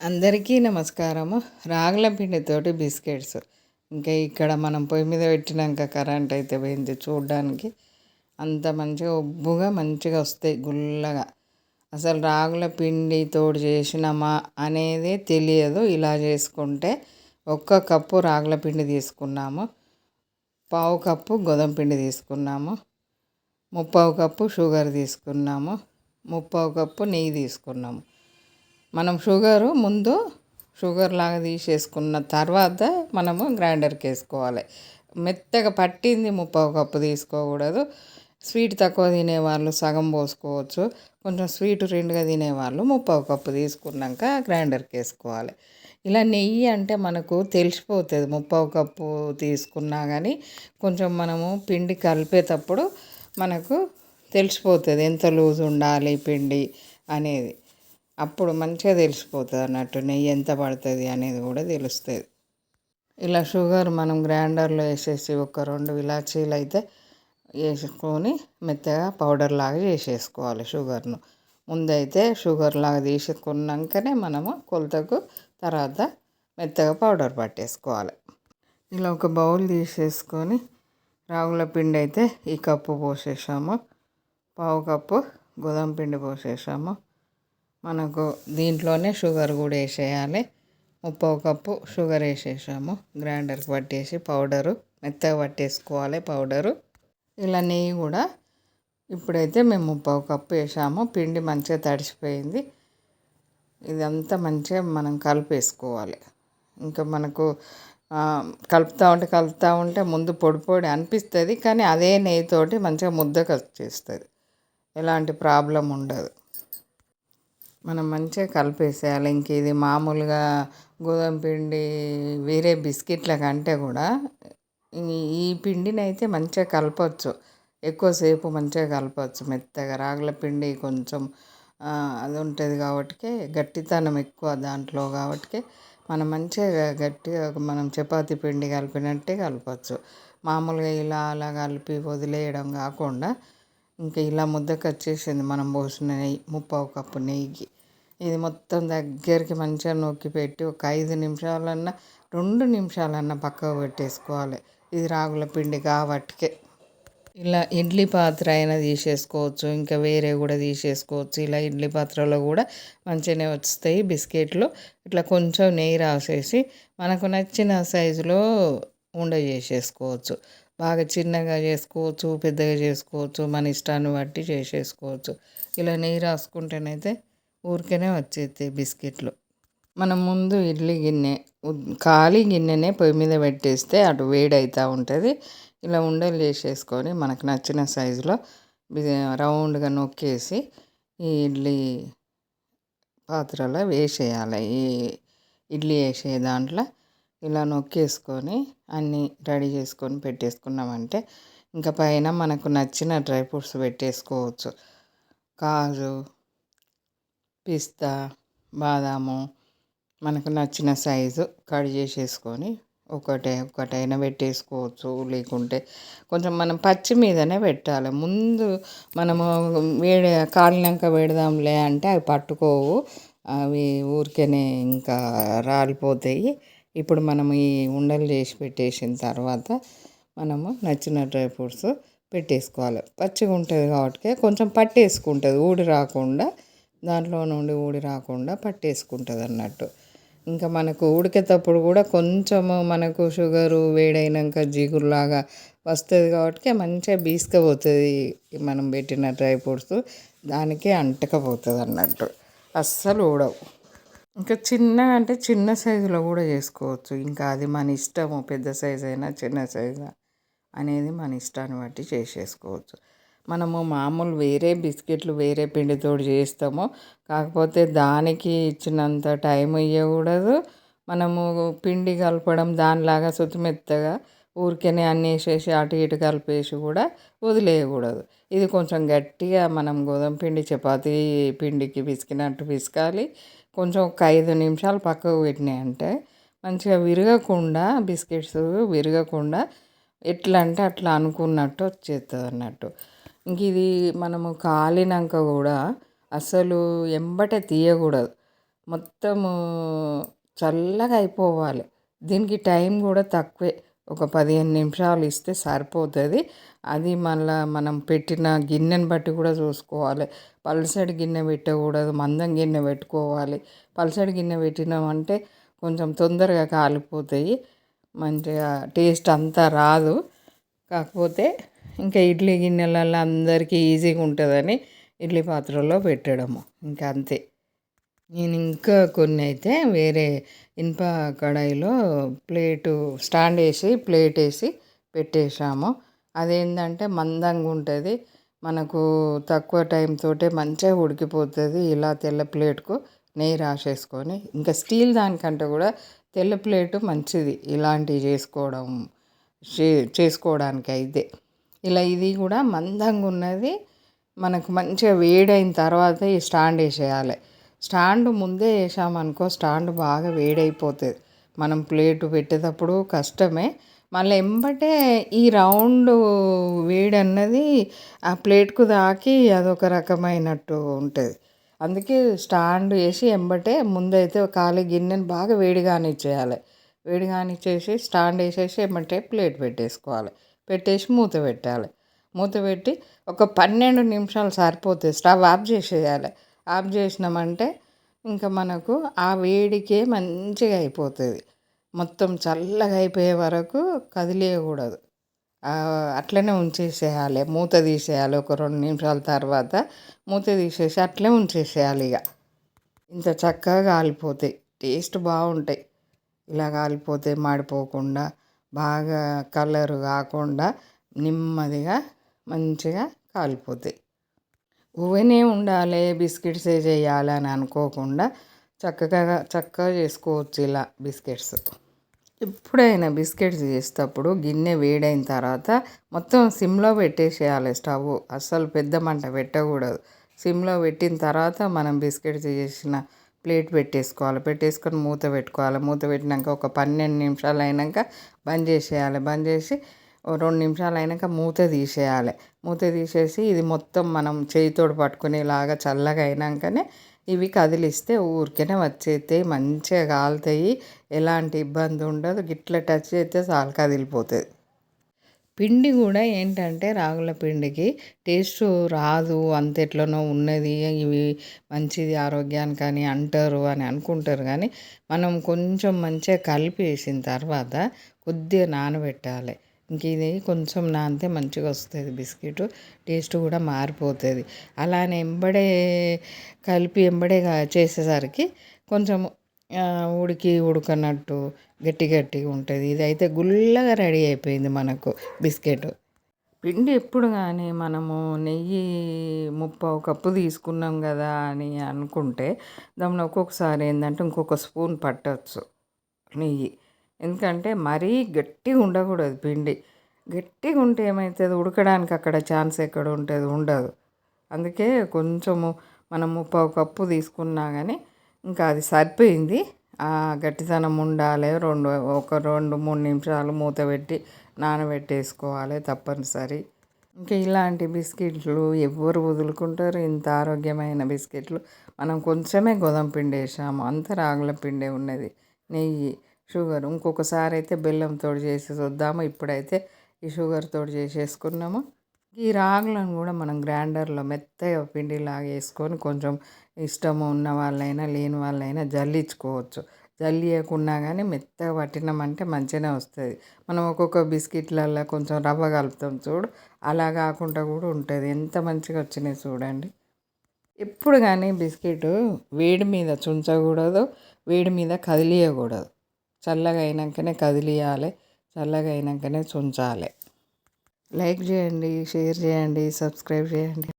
అందరికీ నమస్కారము. రాగుల పిండితోటి బిస్కెట్స్. ఇంకా ఇక్కడ మనం పొయ్యి మీద పెట్టినాక కరెంట్ అయితే పోయింది. చూడడానికి అంత మంచిగా ఉబ్బుగా మంచిగా వస్తాయి గుల్లగా. అసలు రాగుల పిండితోటి చేసినామా అనేది తెలియదు. ఇలా చేసుకుంటే 1 కప్పు రాగుల పిండి తీసుకున్నాము, 1/2 కప్పు గోధుమ పిండి తీసుకున్నాము, 3/4 కప్పు షుగర్ తీసుకున్నాము, 3/4 కప్పు నెయ్యి తీసుకున్నాము. మనం ముందు షుగర్ లాగా తీసేసుకున్న తర్వాత మనము గ్రైండర్కి వేసుకోవాలి. మెత్తగా పట్టింది 3/4 కప్పు తీసుకోకూడదు. స్వీట్ తక్కువ తినేవాళ్ళు సగం పోసుకోవచ్చు. కొంచెం స్వీట్ రెండుగా తినేవాళ్ళు 3/4 కప్పు తీసుకున్నాక గ్రైండర్కి వేసుకోవాలి. ఇలా నెయ్యి అంటే మనకు తెలిసిపోతుంది. 3/4 కప్పు తీసుకున్నా కానీ కొంచెం మనము పిండి కలిపేటప్పుడు మనకు తెలిసిపోతుంది ఎంత లూజ్ ఉండాలి పిండి అనేది. అప్పుడు మంచిగా తెలిసిపోతుంది అన్నట్టు నెయ్యి ఎంత పడుతుంది అనేది కూడా తెలుస్తుంది. ఇలా షుగర్ మనం గ్రైండర్లో వేసేసి 1-2 ఇలాచీలు అయితే వేసుకొని మెత్తగా పౌడర్ లాగా చేసేసుకోవాలి. షుగర్ను ముందైతే షుగర్ లాగా తీసుకున్నాకనే మనము కొలతకు తర్వాత మెత్తగా పౌడర్ పట్టేసుకోవాలి. ఇలా ఒక బౌల్ తీసేసుకొని రాగుల పిండి అయితే ఈ కప్పు పోసేసాము, 1/4 కప్పు గోధుమ పిండి పోసేసాము. మనకు దీంట్లోనే షుగర్ కూడా వేసేయాలి. 3/4 కప్పు షుగర్ వేసేసాము. గ్రైండర్కి పట్టేసి పౌడరు మెత్తగా పట్టేసుకోవాలి పౌడరు. ఇలా నెయ్యి కూడా ఇప్పుడైతే మేము 3/4 కప్పు వేసాము. పిండి మంచిగా తడిసిపోయింది. ఇదంతా మంచిగా మనం కలిపేసుకోవాలి. ఇంకా మనకు కలుపుతూ ఉంటే ముందు పొడి పొడి అనిపిస్తుంది, కానీ అదే నెయ్యితోటి మంచిగా ముద్దకు వచ్చేస్తుంది. ఎలాంటి ప్రాబ్లం ఉండదు. మనం మంచిగా కలిపేసేయాలి. ఇంక ఇది మామూలుగా గోధుమ పిండి వేరే బిస్కెట్ల కంటే కూడా ఈ పిండిని అయితే మంచిగా కలపవచ్చు. ఎక్కువసేపు మంచిగా కలపవచ్చు. మెత్తగా రాగుల పిండి కొంచెం అది ఉంటుంది కాబట్టి గట్టితనం ఎక్కువ దాంట్లో కాబట్టి మనం మంచిగా గట్టిగా మనం చపాతీ పిండి కలిపినట్టే కలపచ్చు. మామూలుగా ఇలా అలా కలిపి వదిలేయడం కాకుండా ఇంకా ఇలా ముద్దకు వచ్చేసింది మనం పోసిన నెయ్యి 3/4 కప్పు నెయ్యికి. ఇది మొత్తం దగ్గరికి మంచిగా నొక్కి పెట్టి ఒక 5 నిమిషాలన్నా 2 నిమిషాలన్నా పక్కకు పెట్టేసుకోవాలి. ఇది రాగుల పిండి కాబట్టికే. ఇలా ఇడ్లీ పాత్ర అయినా తీసేసుకోవచ్చు, ఇంకా వేరే కూడా తీసేసుకోవచ్చు. ఇలా ఇడ్లీ పాత్రలో కూడా మంచిగానే వస్తాయి బిస్కెట్లు. ఇట్లా కొంచెం నెయ్యి రాసేసి మనకు నచ్చిన సైజులో చేసేసుకోవచ్చు. బాగా చిన్నగా చేసుకోవచ్చు, పెద్దగా చేసుకోవచ్చు, మన ఇష్టాన్ని బట్టి చేసేసుకోవచ్చు. ఇలా నెయ్యి రాసుకుంటేనైతే ఊరికేనే వచ్చేస్తాయి బిస్కెట్లు. మనం ముందు ఇడ్లీ గిన్నె ఖాళీ గిన్నెనే పొయ్యి మీద పెట్టేస్తే అటు వేడి అవుతూ ఉంటుంది. ఇలా ఉండలు చేసేసుకొని మనకు నచ్చిన సైజులో రౌండ్గా నొక్కేసి ఈ ఇడ్లీ పాత్రలో వేసేయాలి. ఈ ఇడ్లీ వేసే దాంట్లో ఇలా నొక్కేసుకొని అన్నీ రెడీ చేసుకొని పెట్టేసుకున్నామంటే ఇంకా పైన మనకు నచ్చిన డ్రై ఫ్రూట్స్ పెట్టేసుకోవచ్చు. కాజు, పిస్తా, బాదాము మనకు నచ్చిన సైజు కట్ చేసేసుకొని ఒకటైనా పెట్టేసుకోవచ్చు. లేకుంటే కొంచెం మనం పచ్చి మీదనే పెట్టాలి. ముందు మనము కాలినాక పెడదాంలే అంటే అవి పట్టుకోవు, అవి ఊరికేనే ఇంకా రాలిపోతాయి. ఇప్పుడు మనం ఈ ఉండలు చేసి పెట్టేసిన తర్వాత మనము నచ్చిన డ్రై ఫ్రూట్స్ పెట్టేసుకోవాలి. పచ్చిగా ఉంటుంది కాబట్టి కొంచెం పట్టేసుకుంటుంది, ఊడి రాకుండా దాంట్లో నుండి ఊడి రాకుండా పట్టేసుకుంటుంది అన్నట్టు. ఇంకా మనకు ఉడికేటప్పుడు కూడా కొంచెము మనకు షుగరు వేడైనాక జిగురులాగా వస్తుంది కాబట్టి మంచిగా బీసుకపోతుంది. మనం పెట్టిన డ్రై ఫ్రూట్స్ దానికే అంటకపోతుంది అన్నట్టు, అస్సలు ఊడవు. ఇంకా చిన్నగా అంటే చిన్న సైజులో కూడా చేసుకోవచ్చు. ఇంకా అది మన ఇష్టము, పెద్ద సైజు అయినా చిన్న సైజు అనేది మన ఇష్టాన్ని బట్టి చేసేసుకోవచ్చు. మనము మామూలు వేరే బిస్కెట్లు వేరే పిండితోటి చేస్తాము, కాకపోతే దానికి ఇచ్చినంత టైం ఇవ్వకూడదు. మనము పిండి కలపడం దానిలాగా సుతిమెత్తగా ఊరికేనే అన్నీ వేసేసి అటు ఇటు కలిపేసి కూడా వదిలేయకూడదు. ఇది కొంచెం గట్టిగా మనం గోధుమ పిండి చపాతీ పిండికి పిసికినట్టు పిసకాలి. కొంచెం ఒక 5 నిమిషాలు పక్కకు పెట్టినాయంటే మంచిగా విరగకుండా బిస్కెట్స్ విరగకుండా ఎట్లా అంటే అట్లా అనుకున్నట్టు వచ్చేస్తుంది అన్నట్టు. ఇంక ఇది మనము కాలినాక కూడా అసలు ఎంబటే తీయకూడదు. మొత్తము చల్లగా అయిపోవాలి. దీనికి టైం కూడా తక్కువే, ఒక 15 నిమిషాలు ఇస్తే సరిపోతుంది. అది మళ్ళా మనం పెట్టిన గిన్నెని బట్టి కూడా చూసుకోవాలి. పల్సటి గిన్నె పెట్టకూడదు, మందం గిన్నె పెట్టుకోవాలి. పల్సటి గిన్నె పెట్టినామంటే కొంచెం తొందరగా కాలిపోతాయి, మంచిగా టేస్ట్ అంతా రాదు. కాకపోతే ఇంకా ఇడ్లీ గిన్నెలలో అందరికీ ఈజీగా ఉంటుందని ఇడ్లీ పాత్రలో పెట్టడము, ఇంకా అంతే. నేను ఇంకా కొన్ని అయితే వేరే ఇనుప కడాయిలో స్టాండ్ వేసి ప్లేట్ వేసి పెట్టేసాము. అదేంటంటే మందంగా ఉంటుంది, మనకు తక్కువ టైం తోటే మంచిగా ఉడికిపోతుంది. ఇలా తెల్ల ప్లేట్కు నెయ్యి రాసేసుకొని, ఇంకా స్టీల్ దానికంటే కూడా తెల్ల ప్లేటు మంచిది ఇలాంటివి చేసుకోవడానికి అయితే. ఇలా ఇది కూడా మందంగా ఉన్నది, మనకు మంచిగా వేడైన తర్వాత ఈ స్టాండ్ వేసేయాలి. స్టాండ్ ముందే వేసామనుకో స్టాండ్ బాగా వేడైపోతుంది, మనం ప్లేటు పెట్టేటప్పుడు కష్టమే. మళ్ళీ ఎంబటే ఈ రౌండ్ వేడి అన్నది ఆ ప్లేట్కు తాకి అదొక రకమైనట్టు ఉంటుంది. అందుకే స్టాండ్ వేసి ఎంబటే ముందైతే ఖాళీ గిన్నెని బాగా వేడిగానిచ్చేయాలి. వేడిగానిచ్చేసి స్టాండ్ వేసేసి ఎంబటే ప్లేట్ పెట్టేసుకోవాలి. పెట్టేసి మూత పెట్టాలి. మూత పెట్టి ఒక 12 నిమిషాలు సరిపోతుంది. స్టవ్ ఆఫ్ చేసేయాలి. ఆఫ్ చేసినామంటే ఇంకా మనకు ఆ వేడికే మంచిగా అయిపోతుంది. మొత్తం చల్లగా అయిపోయే వరకు కదిలేయకూడదు, అట్లనే ఉంచేసేయాలి. మూత తీసేయాలి. ఒక 2 నిమిషాల తర్వాత మూత తీసేసి అట్లే ఉంచేసేయాలి. ఇక ఇంత చక్కగా కాలిపోతాయి, టేస్ట్ బాగుంటాయి. ఇలా కాలిపోతే మాడిపోకుండా, బాగా కలర్ కాకుండా నెమ్మదిగా మంచిగా కాలిపోతాయి. ఓవెనే ఉండాలి, బిస్కెట్సే చేయాలి అని అనుకోకుండా చక్కగా చేసుకోవచ్చు ఇలా బిస్కెట్స్. ఎప్పుడైనా బిస్కెట్స్ చేసేటప్పుడు గిన్నె వేడైన తర్వాత మొత్తం సిమ్లో పెట్టేసేయాలి. స్టవ్ అస్సలు పెద్ద మంట పెట్టకూడదు. సిమ్లో పెట్టిన తర్వాత మనం బిస్కెట్స్ చేసిన ప్లేట్ పెట్టేసుకోవాలి. పెట్టేసుకొని మూత పెట్టుకోవాలి. మూత పెట్టినాక ఒక 12 నిమిషాలు అయినాక బంద్ చేసేయాలి. బంద్ చేసి 2 నిమిషాలు అయినాక మూత తీసేయాలి. మూత తీసేసి ఇది మొత్తం మనం చేయితోడు పట్టుకునేలాగా చల్లగా అయినాకనే ఇవి కదిలిస్తే ఊరికనే వచ్చేస్తాయి, మంచిగా కాలుతాయి, ఎలాంటి ఇబ్బంది ఉండదు. గిట్ల టచ్ చేస్తే చాలు కదిలిపోతుంది. పిండి కూడా ఏంటంటే రాగుల పిండికి టేస్ట్ రాదు, అంత ఎట్లనో ఉన్నది, ఇవి మంచిది ఆరోగ్యానికి అని అంటారు అని అనుకుంటారు. కానీ మనం కొంచెం మంచిగా కలిపేసిన తర్వాత కొద్దిగా నానబెట్టాలి. ఇంక ఇది కొంచెం నానితే మంచిగా వస్తుంది బిస్కెట్, టేస్ట్ కూడా మారిపోతుంది. అలానే ఎంబడే కలిపి చేసేసరికి కొంచెం ఉడకనట్టు గట్టిగా ఉంటుంది. ఇదైతే గుల్లగా రెడీ అయిపోయింది మనకు బిస్కెట్. పిండి ఎప్పుడు కానీ మనము నెయ్యి 3/4 కప్పు తీసుకున్నాం కదా అని అనుకుంటే దాన్ని ఒక్కొక్కసారి ఏంటంటే ఇంకొక స్పూన్ పట్టవచ్చు నెయ్యి. ఎందుకంటే మరీ గట్టిగా ఉండకూడదు పిండి. గట్టిగా ఉంటే ఏమవుతుంది, ఉడకడానికి అక్కడ ఛాన్స్ ఎక్కడ ఉంటుంది, ఉండదు. అందుకే కొంచెము మనం 3/4 కప్పు తీసుకున్నా కానీ ఇంకా అది సరిపోయింది. గట్టితనం ఉండాలి. ఒక 2-3 నిమిషాలు మూత పెట్టి నానబెట్టేసుకోవాలి తప్పనిసరి. ఇంకా ఇలాంటి బిస్కెట్లు ఎవరు వదులుకుంటారు? ఇంత ఆరోగ్యమైన బిస్కెట్లు. మనం కొంచెమే గోధుమ పిండి వేసాము, అంత రాగుల పిండి ఉన్నది, నెయ్యి, షుగర్. ఇంకొకసారి అయితే బెల్లంతో చేసి చూద్దాము. ఇప్పుడైతే ఈ షుగర్తో చేసేసుకున్నాము. ఈ రాగులను కూడా మనం గ్రైండర్లో మెత్తగా పిండిలాగా వేసుకొని కొంచెం ఇష్టము ఉన్న వాళ్ళైనా లేని వాళ్ళైనా జల్లించుకోవచ్చు. జల్లియకున్నా కానీ మెత్తగా పట్టినామంటే మంచిగానే వస్తుంది. మనం ఒక్కొక్క బిస్కెట్లలో కొంచెం రవ్వ కలుపుతాం చూడు, అలా కాకుండా కూడా ఉంటుంది. ఎంత మంచిగా వచ్చినాయి చూడండి. ఎప్పుడు కానీ బిస్కెట్ వేడి మీద చుంచకూడదు, వేడి మీద కదిలియకూడదు. చల్లగా అయినాకనే కదిలియాలి, చల్లగా అయినాకనే చుంచాలి. లైక్ చేయండి, షేర్ చేయండి, సబ్స్క్రైబ్ చేయండి.